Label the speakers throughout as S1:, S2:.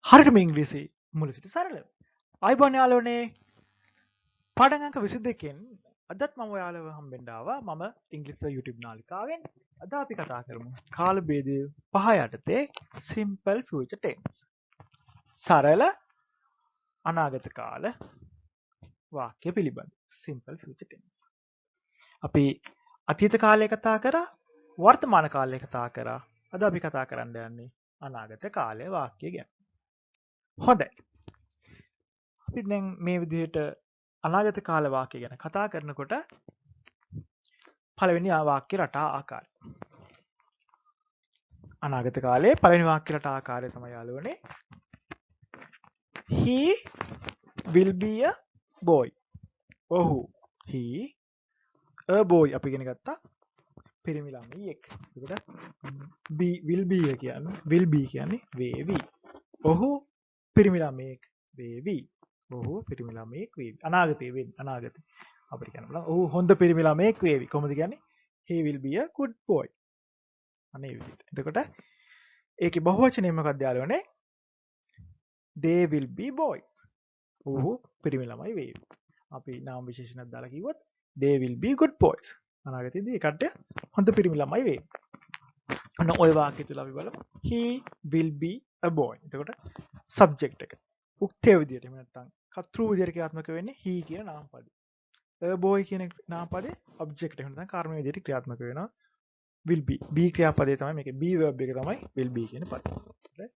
S1: හරියටම ඉංග්‍රීසි මුල සිට සරල. අයිබෝන් යාළුවනේ පාඩම් අංක 22කින් අදත් මම ඔයාලව හම්බෙන්න ආවා මම ඉංග්‍රීසි YouTube නාලිකාවෙන්. අද අපි කතා කරමු කාල භේදය 5 යටතේ simple future tense. සරල අනාගත කාල වාක්‍ය පිළිබඳ simple future tense. අපි අතීත කාලය කතා කරා වර්තමාන කාලය කතා කරා අද අපි කතා කරන්න යන්නේ අනාගත කාලය වාක්‍ය ගැන. හොඳයි. අපි දැන් මේ විදිහට අනාගත කාල වාක්‍ය ගැන කතා කරනකොට පළවෙනි වාක්‍ය රටා ආකාරය. අනාගත කාලයේ පළවෙනි වාක්‍ය රටා ආකාරය තමයි යාළුවනේ he will be a boy. ඔහු he a boy අපි ඉගෙන ගත්තා පිරිමි ළමයෙක්. එතකොට be will be කියන්නේ වේවි. ඔහු පිරිමි ළමයෙක් වේවි. ඔහු පිරිමි ළමයෙක් වේවි. අනාගතයේ වෙන්නේ අනාගතේ. අපිට කියන්න බලන්න. ඔහු හොඳ පිරිමි ළමයෙක් වේවි. කොහොමද කියන්නේ? He will be a good boy. අනේ විදිහට. එතකොට ඒකේ බහුවචනය මොකක්ද යාළුවනේ? They will be boys. ඔහු පිරිමි ළමයි වේවි. අපි නාම විශේෂණයක් දාලා කිව්වොත් they will be good boys. අනාගතයේදී ඒ කට්ටිය හොඳ පිරිමි ළමයි වේවි. ඔන්න ওই වාක්‍යය තුල අපි බලමු. He will be a boy. එතකොට subject එක. උක්තේ විදියට එහෙම නැත්නම් කර්තෘ විදියට ක්‍රියාත්මක වෙන්නේ he කියන නාමපදේ. a boy කියන නාමපදේ object එහෙම නැත්නම් කර්ම විදියට ක්‍රියාත්මක වෙනවා. will be. be ක්‍රියාපදේ තමයි මේකේ be verb එක තමයි will be කියන පදේ.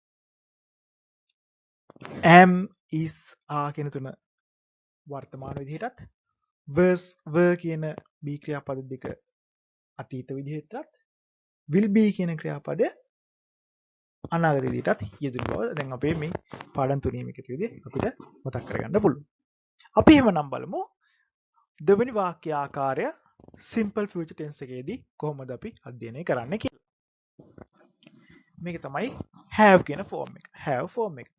S1: am is are කියන තුන වර්තමාන විදිහටත් were කියන be ක්‍රියාපද දෙක අතීත විදිහටත් will be කියන ක්‍රියාපදය අනාගත විදිහටත් යෙදුණු බව දැන් අපේ මේ පාඩම් තුනේම එකතු විදිහට අපිට මතක් කරගන්න පුළුවන්. අපි එහෙමනම් බලමු දෙවෙනි වාක්‍ය ආකාරය simple future tense එකේදී කොහොමද අපි අධ්‍යයනය කරන්න කියලා. මේක තමයි have කියන form එක. have form එක.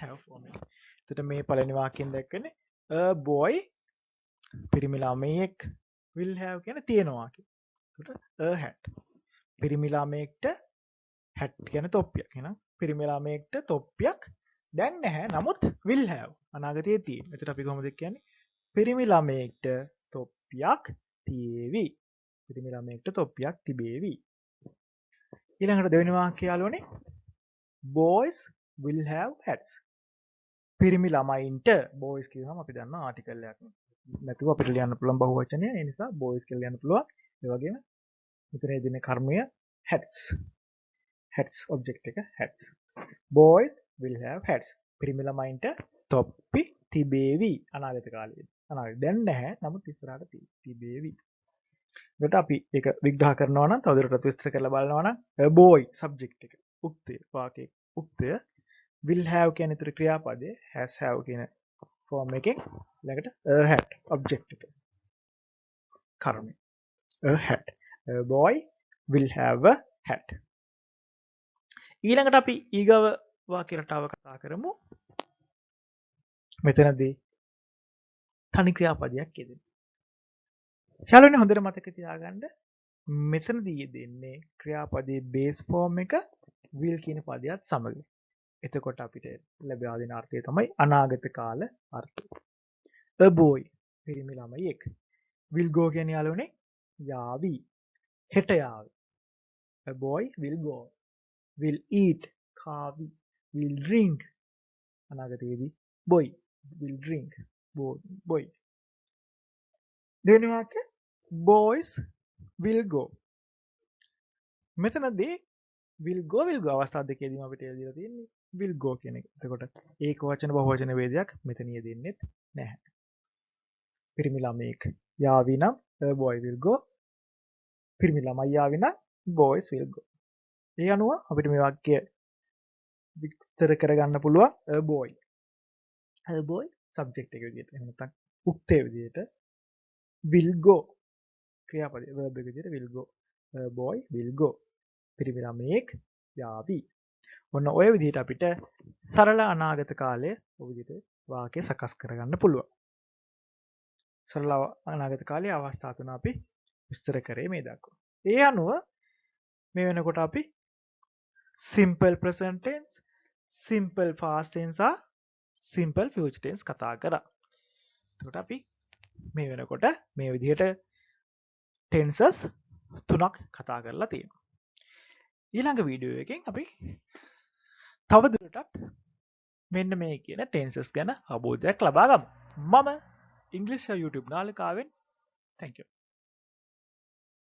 S1: එතකොට මේ පළවෙනි වාක්‍යයෙන් දැක්කනේ a boy පිරිමි ළමයෙක් will have කියන තියෙනවා කියන. එතකොට a hat පිරිමි ළමයෙක්ට hat කියන තොප්පියක්. එහෙනම් පිරිමි ළමයෙක්ට තොප්පියක් දැන් නැහැ. නමුත් will have අනාගතයේ තියෙන. එතකොට අපි කොහොමද කියන්නේ? පිරිමි ළමයෙක්ට තොප්පියක් තියේවි. පිරිමි ළමයෙක්ට තොප්පියක් තිබේවි. ඊළඟට දෙවෙනි වාක්‍යය යාළුවනේ boys will have hats. පිරිමි ළමයින්ට boys කියනම අපි දන්නවා ආටිකල් එකක් නැතුව අපිට ලියන්න පුළුවන් බහුවචනය. ඒ නිසා boys කියලා ලියන්න පුළුවන්. ඒ වගේම මෙතන දෙන කර්මය hats. hats object එක hats. boys will have hats. පිරිමි ළමයින්ට තොප්පි තිබේවි අනාගත කාලයේදී. අනාගත දැන් නැහැ. නමුත් ඉස්සරහට තිබේවි. ඒකට අපි ඒක විග්‍රහ කරනවා නම් තවදුරටත් විස්තර කරලා බලනවා නම් a boy subject එක උක්තය වාක්‍යයේ උක්තය will have කියන ඉතර ක්‍රියාපදයේ has have කියන form එකෙන් ළඟට a hat object එක කර්මය a hat. A boy will have a hat. ඊළඟට අපි ඊගව වාක්‍ය රටාව කතා කරමු. මෙතනදී තනි ක්‍රියාපදයක් යෙදෙන. යාළුවනේ හොඳට මතක තියාගන්න මෙතනදී යෙදෙන්නේ ක්‍රියාපදයේ base form එක will කියන පදයට සමග. එතකොට අපිට ලැබෙන දෙන අර්ථය තමයි අනාගත කාල අර්ථය. a boy පිරිමි ළමයෙක් will go කියන්නේ යාළුවනේ යාවි. හෙට යාවි. a boy will go. will eat කාවි. will drink අනාගතයේදී boy will drink boy. දෙවෙනි වාක්‍ය boys will go. මෙතනදී will go අවස්ථා දෙකේදීම අපිට දීලා තියෙන්නේ will go කියන එක. එතකොට ඒක වචන බහුවචන වේදයක් මෙතන යෙදෙන්නේ නැහැ. පිරිමි ළමයෙක් යාවි නම් a boy will go. පිරිමි ළමයි යාවි නම් boys will go. ඒ අනුව අපිට මේ වාක්‍ය විස්තර කරගන්න පුළුවන් a boy. a boy subject එක විදිහට. එහෙම නැත්නම් උක්තේ විදිහට will go ක්‍රියාපදේ verb එක විදිහට will go. a boy will go. පිරිමි ළමයෙක් යාවි. ඔන්න ඔය විදිහට අපිට සරල අනාගත කාලය ඔය විදිහට වාක්‍ය සකස් කරගන්න පුළුවන්. සරල අනාගත කාලයේ අවස්ථා තුන අපි විස්තර කරේ මේ දක්වා. ඒ අනුව මේ වෙනකොට අපි simple present tense, සිම්පල් ෆාස්ටෙන් සහ සිම්පල් ෆියචටන්ස් කතා කර තොට අපි මේ වෙනකොට මේ විදිහට ටෙන්සස් 3ක් කතා කරලා තියෙන ඊළඟ වීඩියෝ එකෙන් අපි තවදුරටත් මෙන්න මේ කියන ටෙන්සස් ගැන අවබෝධයක් ලබාගම් මම ඉංගලිෂ් YouTube නාලිකාවෙන් තැංකෝ